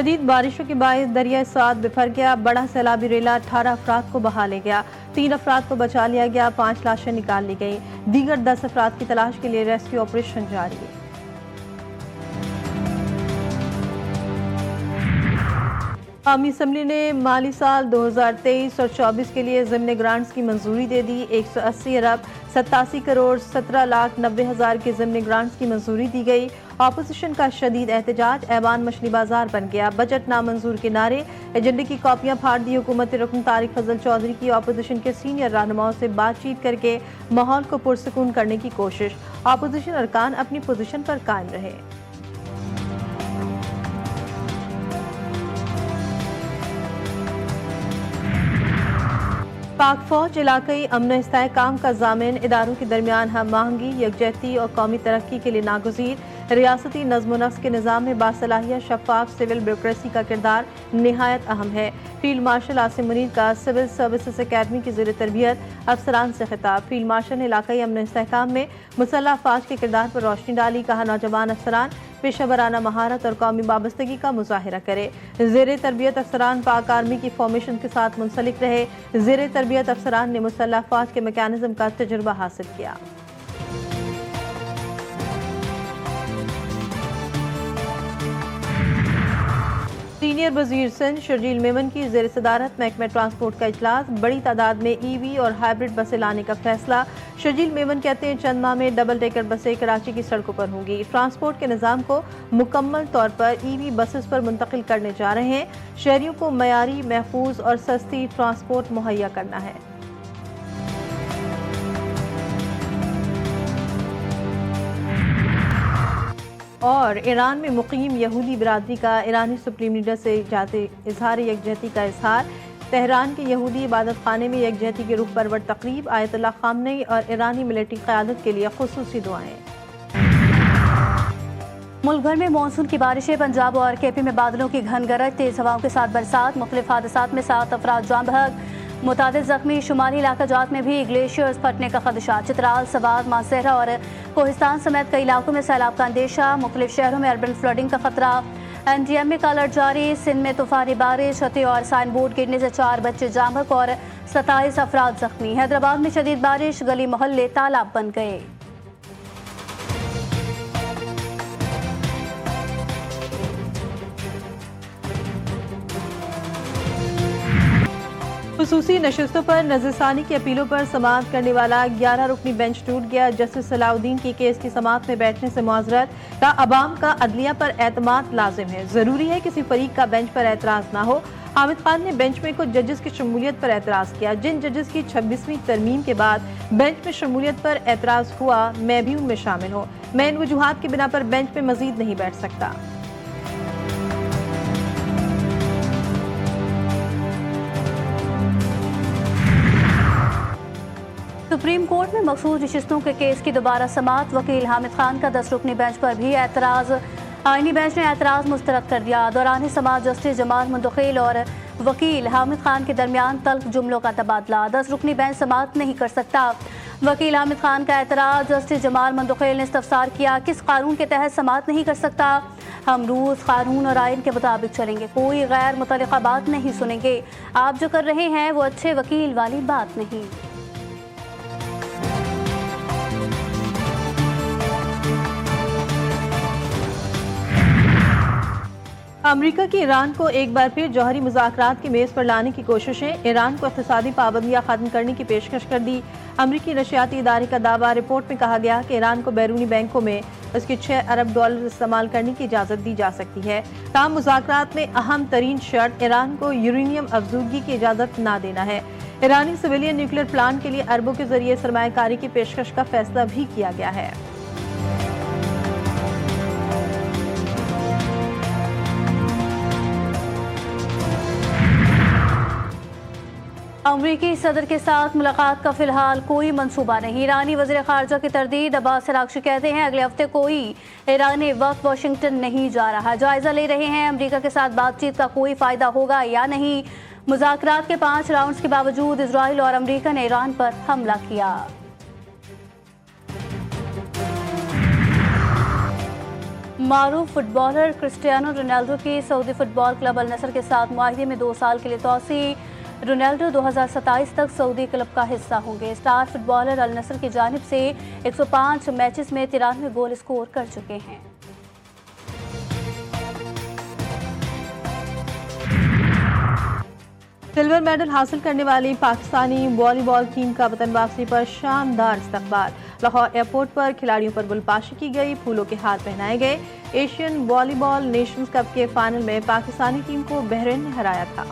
शदीद बारिशों के बायस दरिया स्वात बिफर गया। बड़ा सैलाबी रेला 18 अफराद को बहा ले गया। 3 अफराद को बचा लिया गया। 5 लाशें निकाल ली गई। दीगर 10 अफराद की तलाश के लिए रेस्क्यू ऑपरेशन जारी है। कौमी असम्बली ने माली साल 2023 और 24 के लिए ज़िमनी ग्रांट्स की मंजूरी दे दी। 180 अरब 87 करोड़ 17 लाख 90 हज़ार के ज़िमनी ग्रांट्स की मंजूरी दी गई। ऑपोजिशन का शदीद एहतजाज, ऐवान मछली बाजार बन गया। बजट नामंजूर के नारे, एजेंडे की कॉपियां फाड़ दी। हुकूमत रुकन तारिक फजल चौधरी की ऑपोजिशन के सीनियर रहनुमाओं से बातचीत करके माहौल को पुरसकून करने की कोशिश। ऑपोजिशन अरकान अपनी पोजीशन पर कायम रहे। पाक फौज इलाकई अमन इस्तेहकाम का ज़ामिन, इदारों के दरमियान हम आहंगी, यकजहती और कौमी तरक्की के लिए नागुज़ीर। रियासती नज़्म नफ्स के निज़ाम में बासलाहियत शफ़ाफ सिविल ब्यूरोक्रेसी का किरदार नहायत अहम है। फील्ड मार्शल आसिम मुनीर का सिविल सर्विसेज अकेडमी की ज़ेर तरबियत अफसरान से खिताब। फील्ड मार्शल ने इलाकई अमन इस्तेहकाम में मुसल्लह अफ़वाज के किरदार पर रोशनी डाली। कहा, नौजवान अफसरान पेशा वराना महारत और कौमी वाबस्तगी का मुजाहिरा करे। ज़ेर तरबियत अफसरान पाक आर्मी की फॉर्मेशन के साथ मुंसलिक रहे। ज़ेर तरबियत अफसरान ने मुसल्लह अफ़वाज के मैकेनिज़्म का तजुर्बा हासिल किया। सीनियर वजीर सिंध शर्जील मेमन की ज़ेर सदारत महकमा ट्रांसपोर्ट का इजलास। बड़ी तादाद में ईवी और हाइब्रिड बसें लाने का फैसला। शर्जील मेमन कहते हैं, चंद माह में डबल डेकर बसें कराची की सड़कों पर होंगी। ट्रांसपोर्ट के निज़ाम को मुकम्मल तौर पर ईवी बसेस पर मुंतकिल करने जा रहे हैं। शहरियों को मयारी, महफूज और सस्ती ट्रांसपोर्ट मुहैया करना है। और ईरान में मुकीम यहूदी बिरादरी का ईरानी सुप्रीम लीडर से जाते इजहार यकजहती का इजहार। तेहरान के यहूदी इबादत खाने में यकजहती के रुख परवर तकरीब। आयतुल्लाह खामनेई और ईरानी मिलिट्री क़यादत के लिए खुसूसी दुआएं। मुल्क भर में मानसून की बारिशें। पंजाब और केपी में बादलों की घन गरज, तेज हवाओं के साथ बरसात। मुख्तलिफ हादसात में 7 अफराद जान बहक, मुतादिद जख्मी। शुमाली इलाका जात में भी ग्लेशियर्स फटने का खदशा। चित्राल, सवात, मासेरा और कोहिस्तान समेत कई इलाकों में सैलाब का अंदेशा। मुख्तलिफ शहरों में अर्बन फ्लडिंग का खतरा। NDMA का अलर्ट जारी। सिंध में तूफानी बारिश, छतें और साइन बोर्ड गिरने से 4 बच्चे जान बहक और 27 अफराद जख्मी। हैदराबाद में शदीद बारिश, गली मोहल्ले तालाब बन गए। खुसूसी नशस्तों पर नज़रसानी की अपीलों पर समाअत करने वाला 11 रुकनी बेंच टूट गया। जस्टिस सलाउद्दीन की केस की समाअत में बैठने से मुआज़रत का अवाम का अदलिया पर एतमाद लाजिम है। ज़रूरी है किसी फरीक का बेंच पर एतराज़ ना हो। हामिद खान ने बेंच में कुछ जजेस की शमूलियत पर एतराज़ किया। जिन जजेस की 26वीं तरमीम के बाद बेंच में शमूलियत पर एतराज़ हुआ, मैं भी उनमें शामिल हूँ। मैं इन वजूहात की बिना पर बेंच पर मजीद नहीं बैठ सकता। सुप्रीम कोर्ट में मखसूस नशिस्तों के केस की दोबारा समाअत। वकील हामिद खान का 10 रुकनी बेंच पर भी एतराज़। आईनी बेंच ने एतराज़ मुस्तरद कर दिया। दौरान समाअत जस्टिस जमाल मुंतकिल और वकील हामिद खान के दरमियान तल्ख जुमलों का तबादला। 10 रुकनी बेंच समाअत नहीं कर सकता। वकील हामिद खान का एतराज़। जस्टिस जमाल मुंतकिल ने इस्तफसार किया, किस कानून के तहत समाअत नहीं कर सकता। हम रूल्स, कानून और आइन के मुताबिक चलेंगे, कोई गैर मुतल्लिका बात नहीं सुनेंगे। आप जो कर रहे हैं वो अच्छे वकील वाली बात नहीं। अमरीका की ईरान को एक बार फिर जौहरी मुज़ाकरात की मेज़ पर लाने की कोशिशें। ईरान को इक़्तिसादी पाबंदियां खत्म करने की पेशकश कर दी। अमरीकी नशियाती इदारे का दावा। रिपोर्ट में कहा गया कि ईरान को बैरूनी बैंकों में उसके 6 अरब डॉलर इस्तेमाल करने की इजाज़त दी जा सकती है। ताहम मुज़ाकरात में अहम तरीन शर्त ईरान को यूरेनियम अफजूगी की इजाज़त ना देना है। ईरानी सिविलियन न्यूक्लियर प्लांट के लिए अरबों के जरिए सरमायाकारी की पेशकश का फैसला भी किया गया है। अमरीकी सदर के साथ मुलाकात का फिलहाल कोई मंसूबा नहीं। ईरानी वज़ीर ख़ारजा की तरदीद। अब्बास अराग़ची कहते हैं, अगले हफ्ते कोई ईरानी वक्त वाशिंगटन नहीं जा रहा। जायजा ले रहे हैं अमरीका के साथ बातचीत का कोई फ़ायदा होगा या नहीं। मुज़ाकरात के 5 राउंड्स के बावजूद इजराइल और अमरीका ने ईरान पर हमला किया। मारूफ फुटबॉलर क्रिस्टियानो रोनाल्डो की सऊदी फुटबॉल क्लब अल नसर के साथ मुआहदे में 2 साल के लिए तोसी। रोनाल्डो 2027 तक सऊदी क्लब का हिस्सा होंगे। स्टार फुटबॉलर अल नसर की जानिब से 105 मैचेस में 93 गोल स्कोर कर चुके हैं। सिल्वर मेडल हासिल करने वाली पाकिस्तानी वॉलीबॉल टीम का वतन वापसी पर शानदार इस्तकबाल। लाहौर एयरपोर्ट पर खिलाड़ियों पर गुलपाशी की गई, फूलों के हार पहनाए गए। एशियन वॉलीबॉल नेशंस कप के फाइनल में पाकिस्तानी टीम को बहरीन ने हराया था।